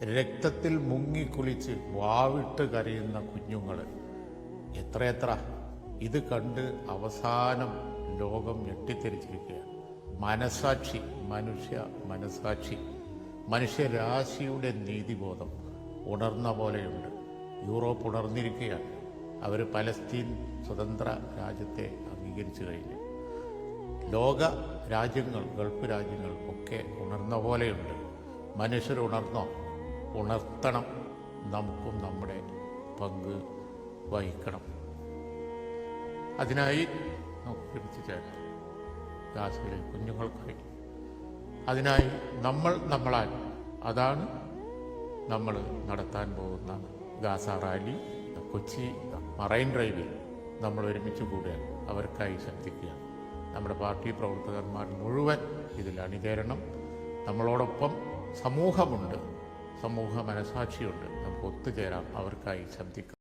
രക്തത്തിൽ മുങ്ങിക്കുളിച്ച് വാവിട്ട് കരയുന്ന കുഞ്ഞുങ്ങൾ എത്രയെത്ര. ഇത് കണ്ട് അവസാനം ലോകം ഞെട്ടിത്തെരിച്ചിരിക്കുകയാണ്. മനസാക്ഷി, മനസാക്ഷി, മനുഷ്യരാശിയുടെ നീതിബോധം ഉണർന്ന പോലെയുണ്ട്. യൂറോപ്പ് ഉണർന്നിരിക്കുകയാണ്. അവർ പലസ്തീൻ സ്വതന്ത്ര രാജ്യത്തെ അംഗീകരിച്ചു കഴിഞ്ഞു. ലോക രാജ്യങ്ങൾ, ഗൾഫ് രാജ്യങ്ങൾ ഒക്കെ ഉണർന്ന പോലെയുണ്ട്. മനുഷ്യരുണർന്നോ? ഉണർത്തണം. നമുക്കും നമ്മുടെ പങ്ക് വഹിക്കണം. അതിനായി നമുക്ക് പിടിച്ചു ചേരാം. ഗാസയിലെ കുഞ്ഞുങ്ങൾക്കായി അതിനായി നമ്മളാൽ അതാണ് നമ്മൾ നടത്താൻ പോകുന്ന ഗാസ റാലി. കൊച്ചി മറൈൻ ഡ്രൈവിൽ നമ്മൾ ഒരുമിച്ച് കൂടുകയാണ്. അവർക്കായി ശബ്ദിക്കുക. നമ്മുടെ പാർട്ടി പ്രവർത്തകന്മാർ മുഴുവൻ ഇതിൽ അണിചേരണം. നമ്മളോടൊപ്പം സമൂഹമുണ്ട്, സമൂഹ മനസാക്ഷിയുണ്ട്. നമുക്ക് ഒത്തുചേരാം, അവർക്കായി ശബ്ദിക്കാം.